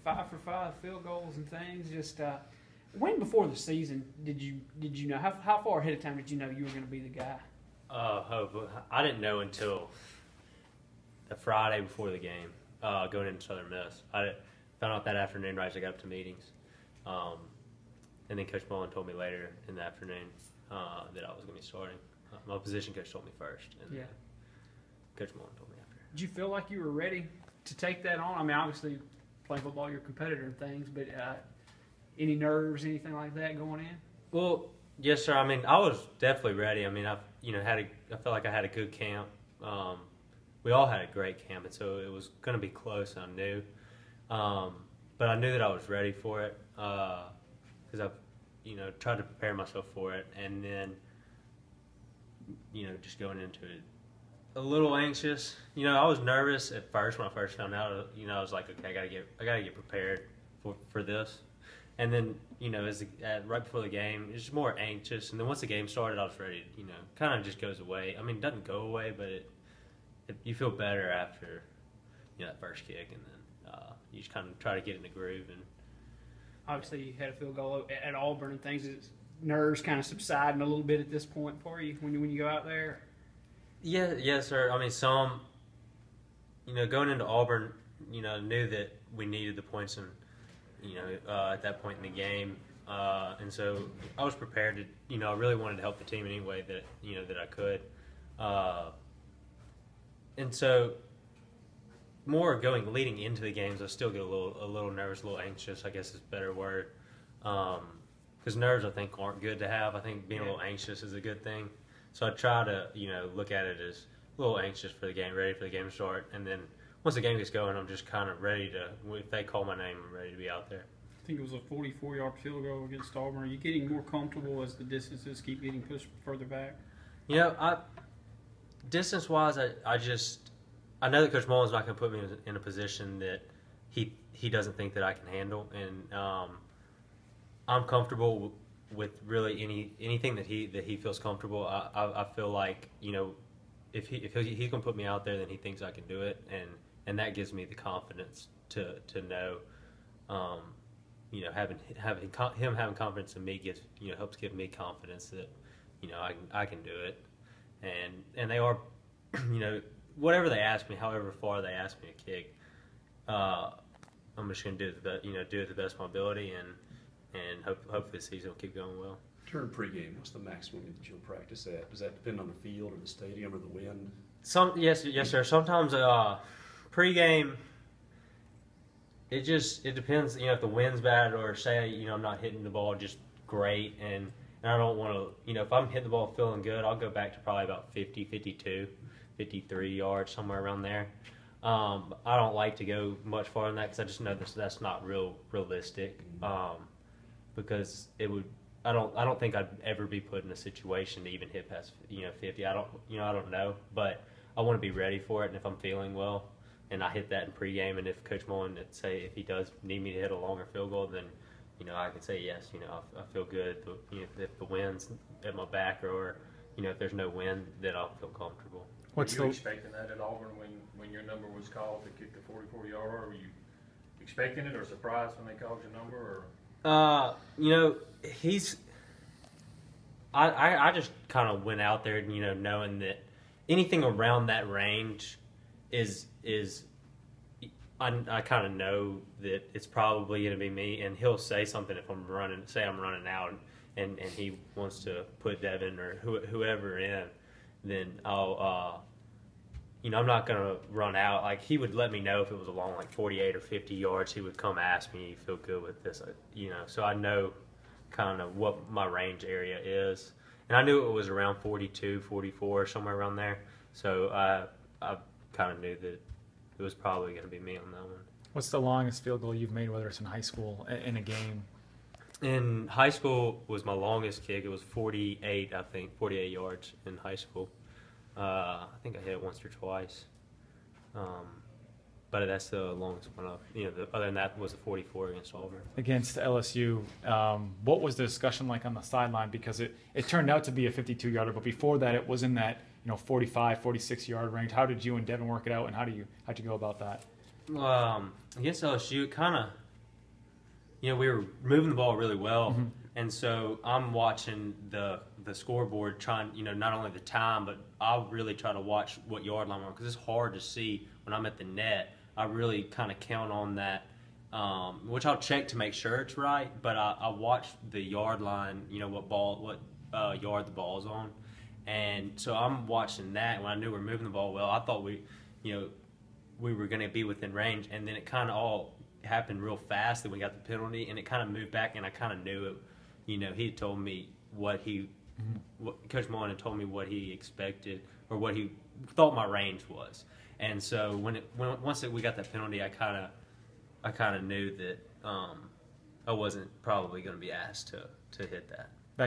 5-for-5 field goals and things. Just when before the season did you know how far ahead of time did you know you were going to be the guy? I didn't know until the Friday before the game, going into Southern Miss. I found out that afternoon right as I got up to meetings, and then Coach Mullen told me later in the afternoon that I was going to be starting. My position coach told me first, and Coach Mullen told me after. Did you feel like you were ready to take that on? I mean, obviously playing football, you're a competitor and things, but any nerves, anything like that going in? Well, yes, sir. I mean, I was definitely ready. I mean, I felt like I had a good camp. We all had a great camp, and so it was going to be close. I knew, but I knew that I was ready for it because I've tried to prepare myself for it, and then just going into it a little anxious. I was nervous at first when I first found out. I was like, okay, I gotta get prepared for this. And then, right before the game, it's just more anxious. And then once the game started, I was ready. Kind of just goes away. I mean, it doesn't go away, but you feel better after, that first kick. And then you just kind of try to get in the groove. And obviously, you had a field goal at Auburn and things. Is nerves kind of subsiding a little bit at this point for you when you go out there? Yeah, yes, sir. I mean, some, going into Auburn, knew that we needed the points and. At that point in the game. And so I was prepared to, I really wanted to help the team in any way that, that I could. And so leading into the games, I still get a little nervous, a little anxious, I guess is a better word. Because nerves, I think, aren't good to have. I think being a little anxious is a good thing. So I try to, look at it as a little anxious for the game, ready for the game to start. And then once the game gets going, I'm just kind of ready to, if they call my name, I'm ready to be out there. I think it was a 44-yard field goal against Auburn. Are you getting more comfortable as the distances keep getting pushed further back? Distance-wise, I know that Coach Mullen's not going to put me in a position that he doesn't think that I can handle, and I'm comfortable with really anything that he feels comfortable. I feel like if he's going to put me out there, then he thinks I can do it, and that gives me the confidence to know, having confidence in me helps give me confidence that, I can do it, and they are, whatever they ask me, however far they ask me to kick, I'm just going to do it the best of my ability, and hopefully the season will keep going well. During pregame, what's the maximum that you'll practice at? Does that depend on the field or the stadium or the wind? Yes, sir. Sometimes pregame, it depends. If the wind's bad or say I'm not hitting the ball just great, and I don't want to. If I'm hitting the ball feeling good, I'll go back to probably about 50, 52, 53 yards, somewhere around there. I don't like to go much farther than that because I just know that's not realistic. Because it would. I don't think I'd ever be put in a situation to even hit past 50. I don't know, but I want to be ready for it. And if I'm feeling well, and I hit that in pregame, and if Coach Mullen if he does need me to hit a longer field goal, then I can say yes. I feel good. If the wind's at my back, or if there's no wind, then I'll feel comfortable. Were you expecting that at Auburn when your number was called to kick the 44-yarder? Were you expecting it or surprised when they called your number? Or I just kind of went out there, knowing that anything around that range is I kind of know that it's probably going to be me, and he'll say something if I'm running out, and he wants to put Devin or whoever in, then I'll I'm not going to run out. Like, he would let me know if it was along like 48 or 50 yards. He would come ask me, you feel good with this? So I know kind of what my range area is. And I knew it was around 42, 44, somewhere around there. So I kind of knew that it was probably going to be me on that one. What's the longest field goal you've made, whether it's in high school, in a game? In high school was my longest kick. It was 48 yards in high school. I think I hit it once or twice, but that's the longest one up. Other than that was a 44 against Auburn. Against LSU, what was the discussion like on the sideline? Because it turned out to be a 52-yarder, but before that it was in that 45, 46-yard range. How did you and Devin work it out, and how'd you go about that? Against LSU, you know, we were moving the ball really well, Mm-hmm. and so I'm watching the scoreboard, trying, you know, not only the time, but I'll really try to watch what yard line we're on, because it's hard to see when I'm at the net. I really kind of count on that, which I'll check to make sure it's right, but I watch the yard line, you know, what yard the ball's on, and so I'm watching that. When I knew we were moving the ball well, I thought we were going to be within range, and then it kind of all happened real fast that we got the penalty, and it kind of moved back, and I kind of knew it. You know, he told me Coach Mullen had told me what he expected or what he thought my range was, and so once we got that penalty, I kind of knew that I wasn't probably going to be asked to hit that.